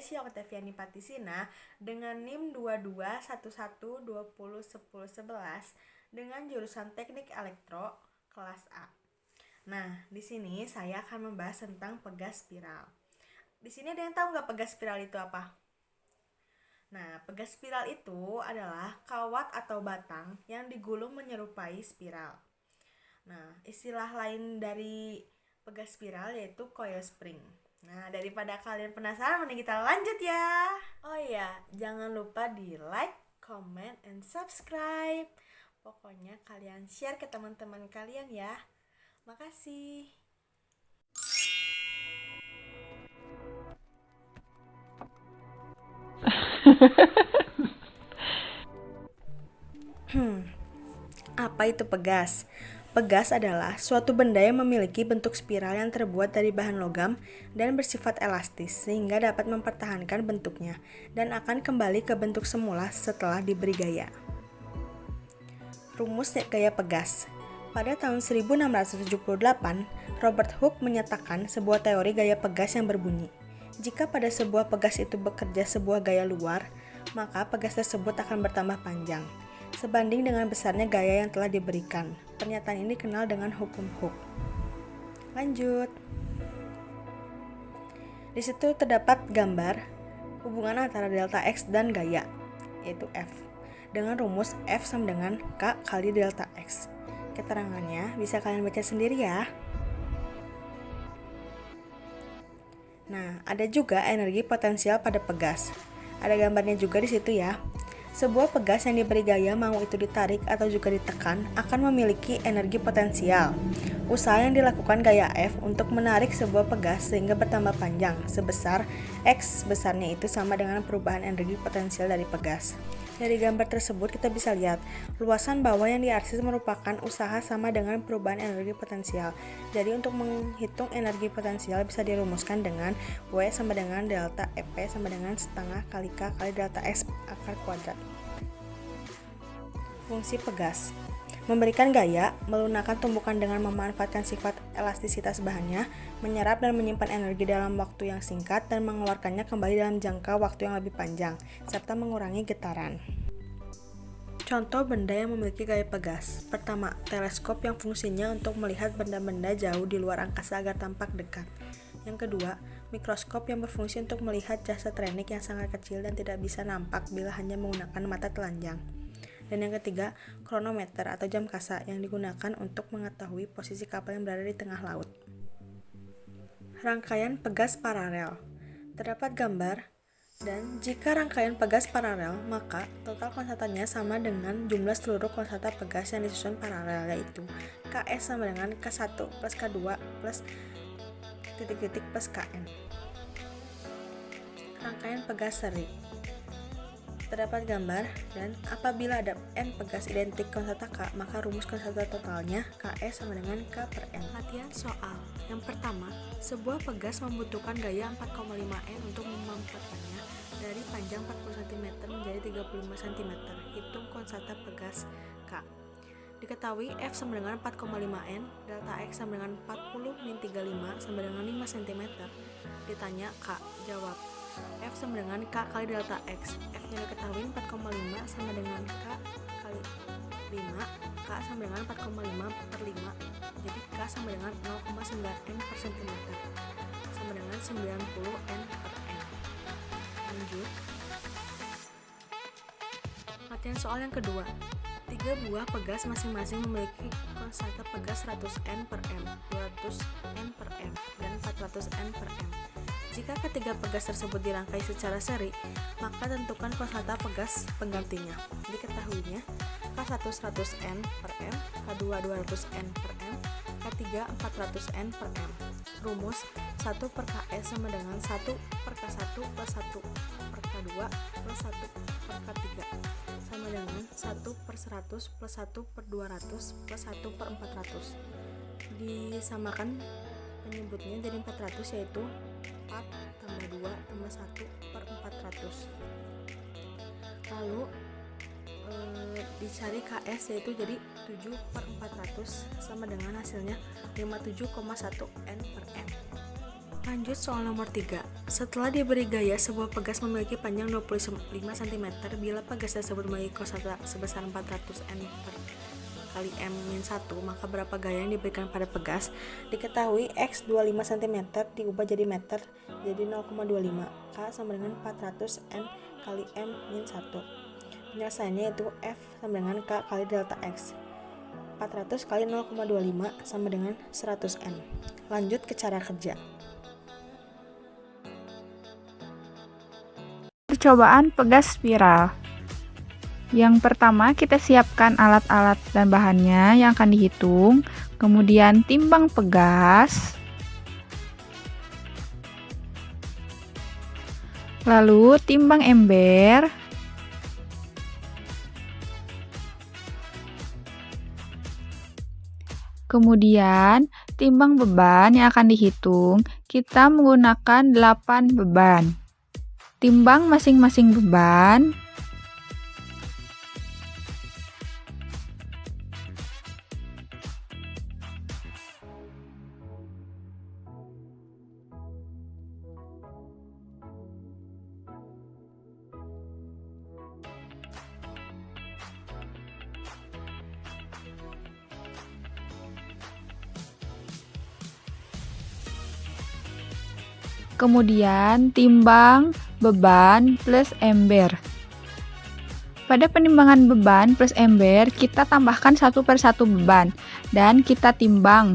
Desya Oktaviani Patisina dengan NIM 2211201011 dengan jurusan Teknik Elektro kelas A. Nah, di sini saya akan membahas tentang pegas spiral. Di sini ada yang tahu nggak pegas spiral itu apa? Nah, pegas spiral itu adalah kawat atau batang yang digulung menyerupai spiral. Nah, istilah lain dari pegas spiral yaitu coil spring. Nah, daripada kalian penasaran, mending kita lanjut ya. Oh iya, jangan lupa di like, comment, and subscribe. Pokoknya kalian share ke teman-teman kalian ya. Makasih. Apa itu pegas? Pegas adalah suatu benda yang memiliki bentuk spiral yang terbuat dari bahan logam dan bersifat elastis sehingga dapat mempertahankan bentuknya dan akan kembali ke bentuk semula setelah diberi gaya. Rumus gaya pegas. Pada tahun 1678, Robert Hooke menyatakan sebuah teori gaya pegas yang berbunyi, jika pada sebuah pegas itu bekerja sebuah gaya luar, maka pegas tersebut akan bertambah panjang sebanding dengan besarnya gaya yang telah diberikan. Pernyataan ini dikenal dengan hukum Hooke. Lanjut. Di situ terdapat gambar hubungan antara delta X dan gaya, yaitu F, dengan rumus F sama dengan K kali delta X. Keterangannya bisa kalian baca sendiri ya. Nah, ada juga energi potensial pada pegas. Ada gambarnya juga di situ ya. Sebuah pegas yang diberi gaya mau itu ditarik atau juga ditekan akan memiliki energi potensial. Usaha yang dilakukan gaya F untuk menarik sebuah pegas sehingga bertambah panjang sebesar X besarnya itu sama dengan perubahan energi potensial dari pegas. Dari gambar tersebut kita bisa lihat luasan bawah yang diarsis merupakan usaha sama dengan perubahan energi potensial. Jadi untuk menghitung energi potensial bisa dirumuskan dengan W sama dengan delta EP sama dengan setengah kali K kali delta X akar kuadrat. Fungsi pegas: memberikan gaya, melunakkan tumbukan dengan memanfaatkan sifat elastisitas bahannya, menyerap dan menyimpan energi dalam waktu yang singkat dan mengeluarkannya kembali dalam jangka waktu yang lebih panjang, serta mengurangi getaran. Contoh benda yang memiliki gaya pegas. Pertama, teleskop yang fungsinya untuk melihat benda-benda jauh di luar angkasa agar tampak dekat. Yang kedua, mikroskop yang berfungsi untuk melihat jasad renik yang sangat kecil dan tidak bisa nampak bila hanya menggunakan mata telanjang. Dan yang ketiga, kronometer atau jam kasa yang digunakan untuk mengetahui posisi kapal yang berada di tengah laut. Rangkaian pegas paralel. Terdapat gambar, dan jika rangkaian pegas paralel, maka total konstantannya sama dengan jumlah seluruh konstanta pegas yang disusun paralel, yaitu Ks sama dengan K1 plus K2 plus titik-titik plus Kn. Rangkaian pegas seri. Terdapat gambar, dan apabila ada N pegas identik konstanta K, maka rumus konstanta totalnya Ks sama dengan K per N. Latihan soal. Yang pertama, sebuah pegas membutuhkan gaya 4,5 N untuk memanfaatkannya dari panjang 40 cm menjadi 35 cm. Hitung konstanta pegas K. Diketahui F sama dengan 4,5 N, delta X sama dengan 40 min 35 sama dengan 5 cm. Ditanya K, jawab F sama dengan K kali delta X. F-nya diketahui 4,5 sama dengan K kali 5. K sama dengan 4,5 per 5. Jadi K sama dengan 0,9 N per cm. Sama dengan 90 N per N. Lanjut. Latihan soal yang kedua. 3 buah pegas masing-masing memiliki konstanta pegas 100 N per M, 200 N per M, dan 400 N per M. Jika ketiga pegas tersebut dirangkai secara seri, maka tentukan konstanta pegas penggantinya. Diketahuinya K1 100 N per M, K2 200 N per M, K3 400 N per M. Rumus 1 per Ks sama dengan 1 per K1 plus 1 per K2 plus 1 per K3 sama dengan 1 per 100 plus 1 per 200 plus 1 per 400. Disamakan penyebutnya jadi 400, yaitu 4 tambah 2 tambah 1 per 400. Lalu dicari Ks, yaitu jadi 7 per 400 sama dengan hasilnya 57,1 N per M. Lanjut soal nomor 3. Setelah diberi gaya, sebuah pegas memiliki panjang 25 cm. Bila pegas tersebut memiliki kosata sebesar 400 N per kali M-1, maka berapa gaya yang diberikan pada pegas? Diketahui X 25 cm diubah jadi meter, jadi 0,25. K sama dengan 400 N kali M-1. Penyelesaiannya yaitu F sama dengan K kali delta X. 400 kali 0,25 sama dengan 100 N. Lanjut ke cara kerja. Percobaan pegas spiral. Yang pertama, kita siapkan alat-alat dan bahannya yang akan dihitung, kemudian timbang pegas, lalu timbang ember, kemudian timbang beban yang akan dihitung. Kita menggunakan 8 beban. Timbang masing-masing beban. Kemudian timbang beban plus ember. Pada penimbangan beban plus ember, kita tambahkan 1 per 1 beban dan kita timbang.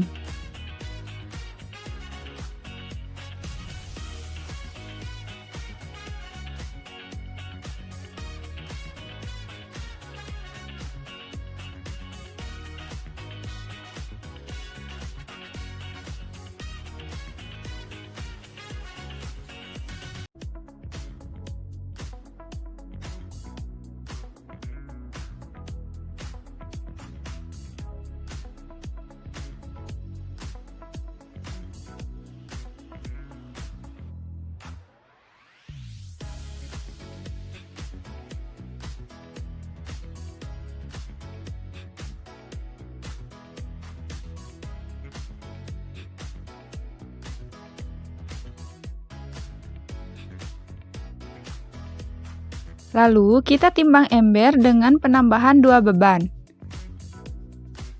Lalu kita timbang ember dengan penambahan 2 beban.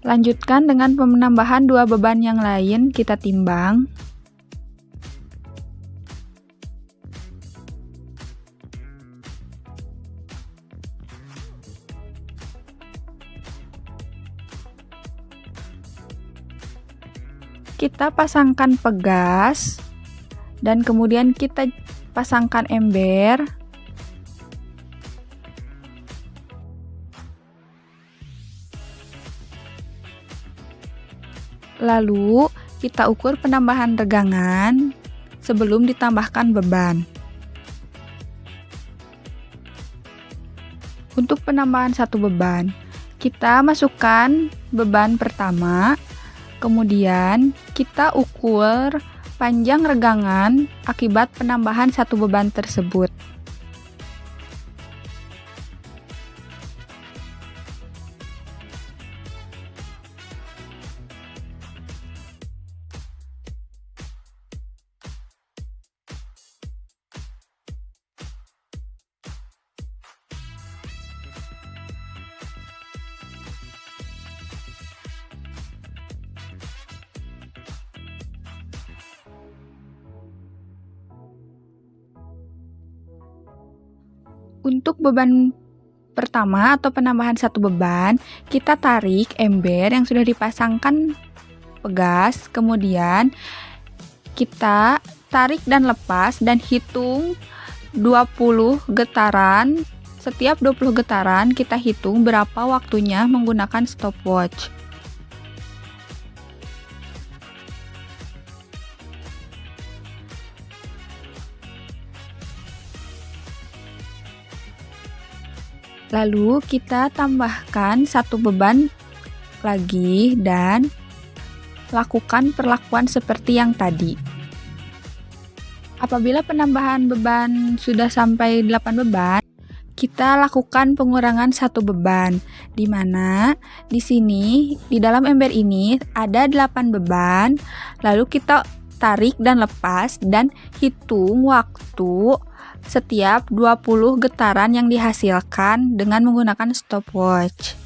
Lanjutkan dengan penambahan 2 beban yang lain, kita timbang. Kita pasangkan pegas dan kemudian kita pasangkan ember. Lalu, kita ukur penambahan regangan sebelum ditambahkan beban. Untuk penambahan 1 beban, kita masukkan beban pertama, kemudian kita ukur panjang regangan akibat penambahan 1 beban tersebut. Untuk beban pertama atau penambahan 1 beban, kita tarik ember yang sudah dipasangkan pegas, kemudian kita tarik dan lepas dan hitung 20 getaran. Setiap 20 getaran kita hitung berapa waktunya menggunakan stopwatch. Lalu kita tambahkan 1 beban lagi dan lakukan perlakuan seperti yang tadi. Apabila penambahan beban sudah sampai 8 beban, kita lakukan pengurangan 1 beban, di mana di sini di dalam ember ini ada 8 beban, lalu kita tarik dan lepas, dan hitung waktu setiap 20 getaran yang dihasilkan dengan menggunakan stopwatch.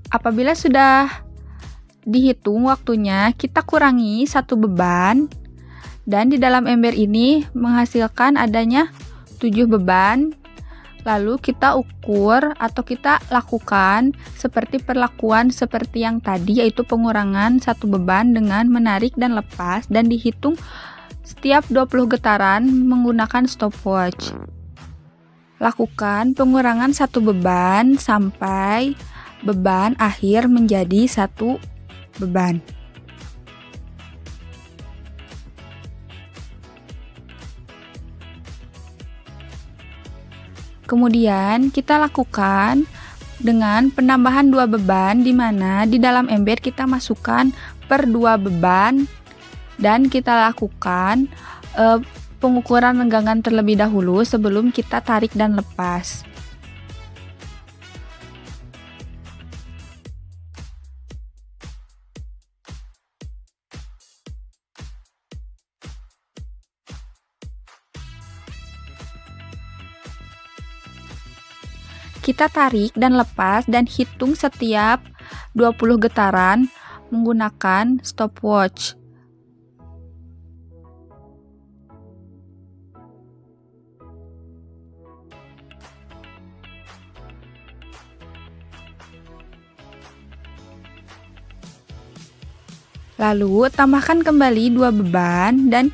Apabila sudah dihitung waktunya, kita kurangi satu beban, dan di dalam ember ini menghasilkan adanya 7 beban. Lalu kita ukur atau kita lakukan seperti perlakuan seperti yang tadi, yaitu pengurangan satu beban dengan menarik dan lepas, dan dihitung setiap 20 getaran menggunakan stopwatch. Lakukan pengurangan satu beban sampai beban akhir menjadi satu beban. Kemudian kita lakukan dengan penambahan 2 beban, di mana di dalam ember kita masukkan per 2 beban, dan kita lakukan pengukuran renggangan terlebih dahulu sebelum kita tarik dan lepas. Kita tarik dan lepas dan hitung setiap 20 getaran menggunakan stopwatch. Lalu tambahkan kembali 2 beban dan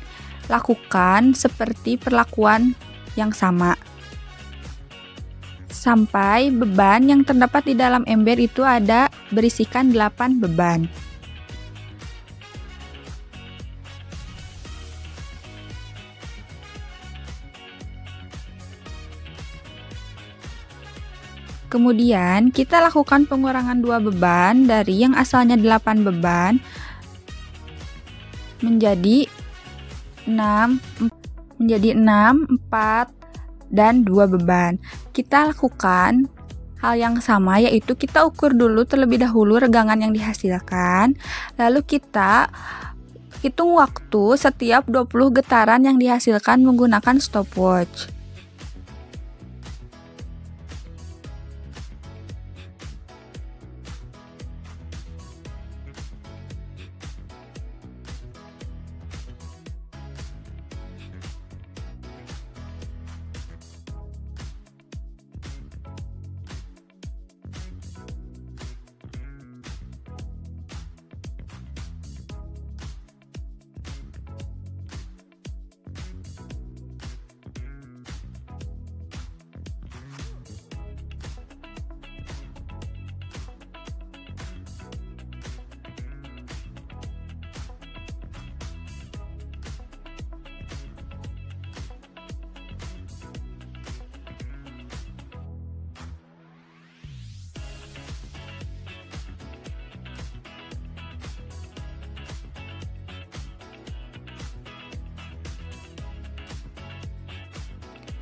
lakukan seperti perlakuan yang sama, sampai beban yang terdapat di dalam ember itu ada berisikan 8 beban. Kemudian kita lakukan pengurangan 2 beban dari yang asalnya 8 beban menjadi 6, 4, dan 2 beban. Kita lakukan hal yang sama, yaitu kita ukur dulu terlebih dahulu regangan yang dihasilkan, lalu kita hitung waktu setiap 20 getaran yang dihasilkan menggunakan stopwatch.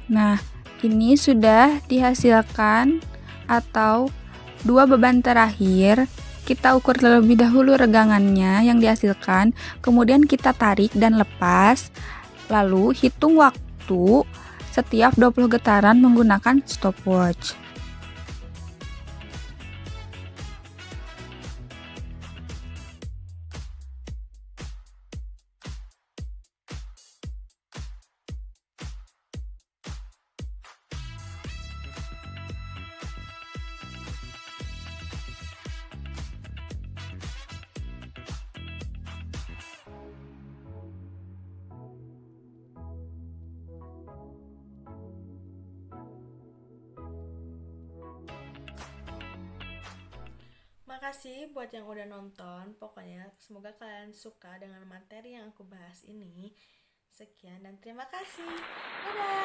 Nah, ini sudah dihasilkan atau 2 beban terakhir. Kita ukur terlebih dahulu regangannya yang dihasilkan, kemudian kita tarik dan lepas, lalu hitung waktu setiap 20 getaran menggunakan stopwatch. Makasih buat yang udah nonton. Pokoknya semoga kalian suka dengan materi yang aku bahas ini. Sekian dan terima kasih. Dadah.